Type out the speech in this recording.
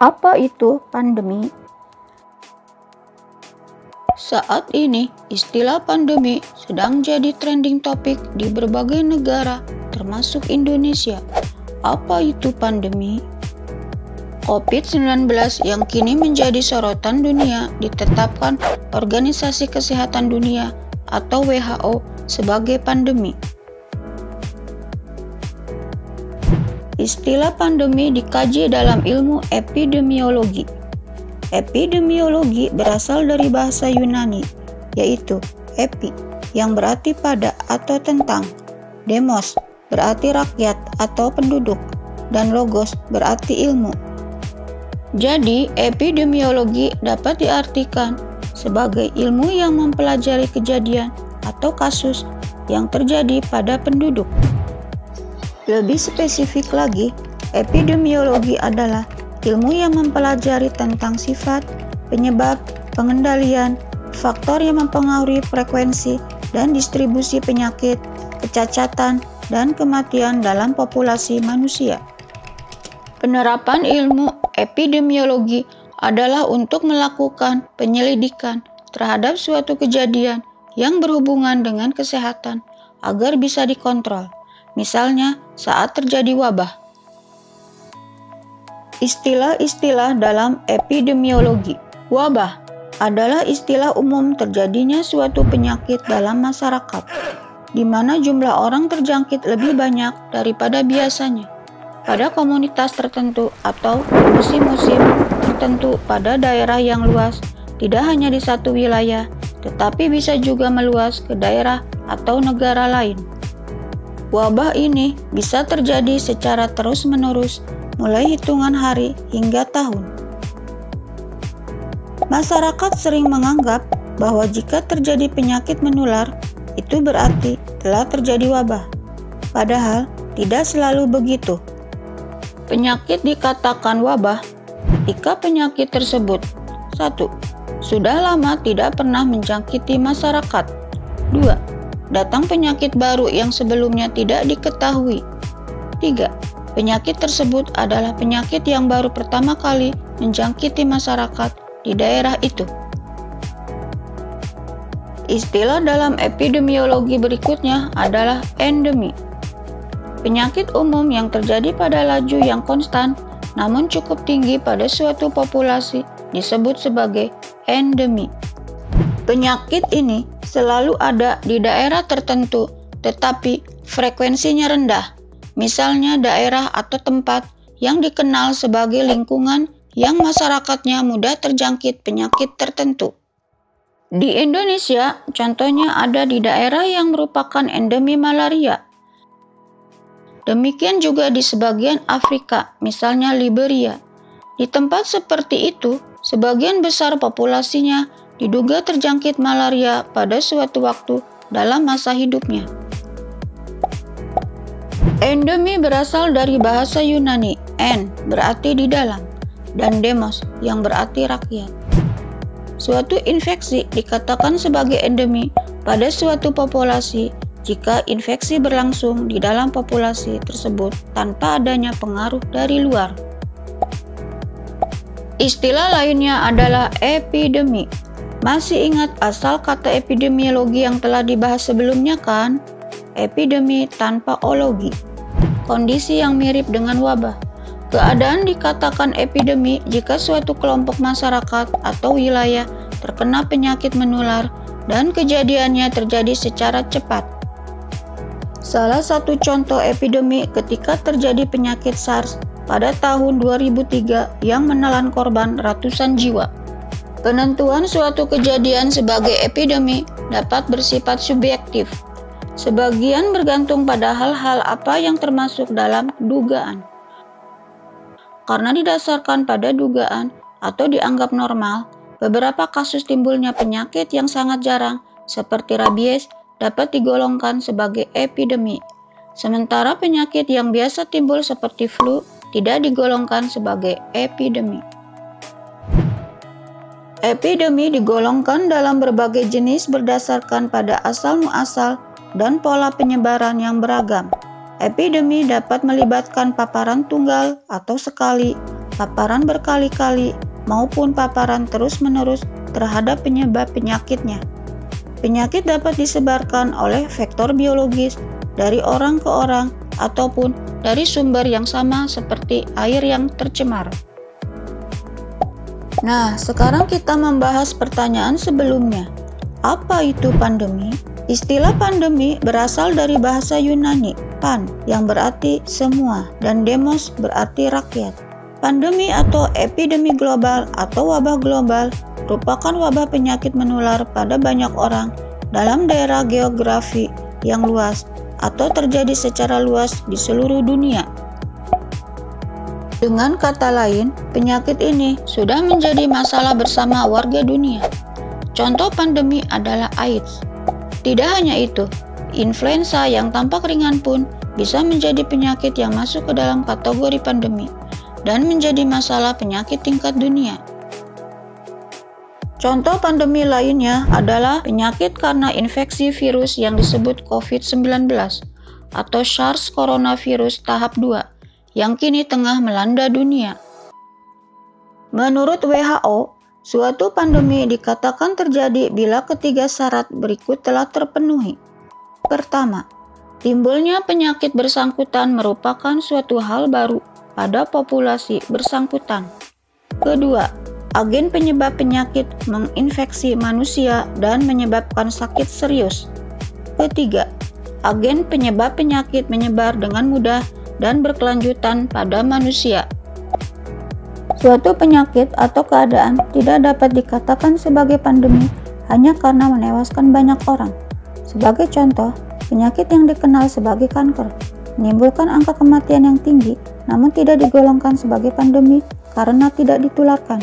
Apa itu pandemi? Saat ini, istilah pandemi sedang jadi trending topik di berbagai negara, termasuk Indonesia. Apa itu pandemi? COVID-19 yang kini menjadi sorotan dunia ditetapkan Organisasi Kesehatan Dunia atau WHO sebagai pandemi. Istilah pandemi dikaji dalam ilmu epidemiologi. Epidemiologi berasal dari bahasa Yunani, yaitu epi, yang berarti pada atau tentang, demos, berarti rakyat atau penduduk, dan logos berarti ilmu. Jadi, epidemiologi dapat diartikan sebagai ilmu yang mempelajari kejadian atau kasus yang terjadi pada penduduk. Lebih spesifik lagi, epidemiologi adalah ilmu yang mempelajari tentang sifat, penyebab, pengendalian, faktor yang mempengaruhi frekuensi dan distribusi penyakit, kecacatan, dan kematian dalam populasi manusia. Penerapan ilmu epidemiologi adalah untuk melakukan penyelidikan terhadap suatu kejadian yang berhubungan dengan kesehatan agar bisa dikontrol, misalnya saat terjadi wabah. Istilah-istilah dalam epidemiologi. Wabah adalah istilah umum terjadinya suatu penyakit dalam masyarakat, di mana jumlah orang terjangkit lebih banyak daripada biasanya pada komunitas tertentu atau musim-musim tertentu pada daerah yang luas, tidak hanya di satu wilayah, tetapi bisa juga meluas ke daerah atau negara lain. Wabah ini bisa terjadi secara terus-menerus, mulai hitungan hari hingga tahun. Masyarakat sering menganggap bahwa jika terjadi penyakit menular, itu berarti telah terjadi wabah. Padahal tidak selalu begitu. Penyakit dikatakan wabah jika penyakit tersebut 1. Sudah lama tidak pernah menjangkiti masyarakat. 2. Datang penyakit baru yang sebelumnya tidak diketahui. 3. Penyakit tersebut adalah penyakit yang baru pertama kali menjangkiti masyarakat di daerah itu. Istilah dalam epidemiologi berikutnya adalah endemi. Penyakit umum yang terjadi pada laju yang konstan namun cukup tinggi pada suatu populasi disebut sebagai endemi. Penyakit ini selalu ada di daerah tertentu, tetapi frekuensinya rendah. Misalnya daerah atau tempat yang dikenal sebagai lingkungan yang masyarakatnya mudah terjangkit penyakit tertentu. Di Indonesia, contohnya ada di daerah yang merupakan endemi malaria. Demikian juga di sebagian Afrika, misalnya Liberia. Di tempat seperti itu, sebagian besar populasinya diduga terjangkit malaria pada suatu waktu dalam masa hidupnya. Endemi berasal dari bahasa Yunani, en berarti di dalam, dan demos yang berarti rakyat. Suatu infeksi dikatakan sebagai endemi pada suatu populasi jika infeksi berlangsung di dalam populasi tersebut tanpa adanya pengaruh dari luar. Istilah lainnya adalah epidemi. Masih ingat asal kata epidemiologi yang telah dibahas sebelumnya kan? Epidemi tanpa ologi. Kondisi yang mirip dengan wabah. Keadaan dikatakan epidemi jika suatu kelompok masyarakat atau wilayah terkena penyakit menular dan kejadiannya terjadi secara cepat. Salah satu contoh epidemi ketika terjadi penyakit SARS pada tahun 2003 yang menelan korban ratusan jiwa. Penentuan suatu kejadian sebagai epidemi dapat bersifat subjektif. Sebagian bergantung pada hal-hal apa yang termasuk dalam dugaan. Karena didasarkan pada dugaan atau dianggap normal, beberapa kasus timbulnya penyakit yang sangat jarang seperti rabies dapat digolongkan sebagai epidemi. Sementara penyakit yang biasa timbul seperti flu tidak digolongkan sebagai epidemi. Epidemi digolongkan dalam berbagai jenis berdasarkan pada asal-muasal dan pola penyebaran yang beragam. Epidemi dapat melibatkan paparan tunggal atau sekali paparan berkali-kali, maupun paparan terus-menerus terhadap penyebab penyakitnya. Penyakit dapat disebarkan oleh vektor biologis dari orang ke orang ataupun dari sumber yang sama seperti air yang tercemar. Nah, sekarang kita membahas pertanyaan sebelumnya. Apa itu pandemi? Istilah pandemi berasal dari bahasa Yunani, pan, yang berarti semua, dan demos berarti rakyat. Pandemi atau epidemi global atau wabah global merupakan wabah penyakit menular pada banyak orang dalam daerah geografi yang luas atau terjadi secara luas di seluruh dunia. Dengan kata lain, penyakit ini sudah menjadi masalah bersama warga dunia. Contoh pandemi adalah AIDS. Tidak hanya itu, influenza yang tampak ringan pun bisa menjadi penyakit yang masuk ke dalam kategori pandemi dan menjadi masalah penyakit tingkat dunia. Contoh pandemi lainnya adalah penyakit karena infeksi virus yang disebut COVID-19 atau SARS coronavirus tahap 2 yang kini tengah melanda dunia. Menurut WHO, suatu pandemi dikatakan terjadi bila ketiga syarat berikut telah terpenuhi. Pertama, timbulnya penyakit bersangkutan merupakan suatu hal baru pada populasi bersangkutan. Kedua, agen penyebab penyakit menginfeksi manusia dan menyebabkan sakit serius. Ketiga, agen penyebab penyakit menyebar dengan mudah dan berkelanjutan pada manusia. Suatu penyakit atau keadaan tidak dapat dikatakan sebagai pandemi hanya karena menewaskan banyak orang. Sebagai contoh, penyakit yang dikenal sebagai kanker menimbulkan angka kematian yang tinggi, namun tidak digolongkan sebagai pandemi karena tidak ditularkan.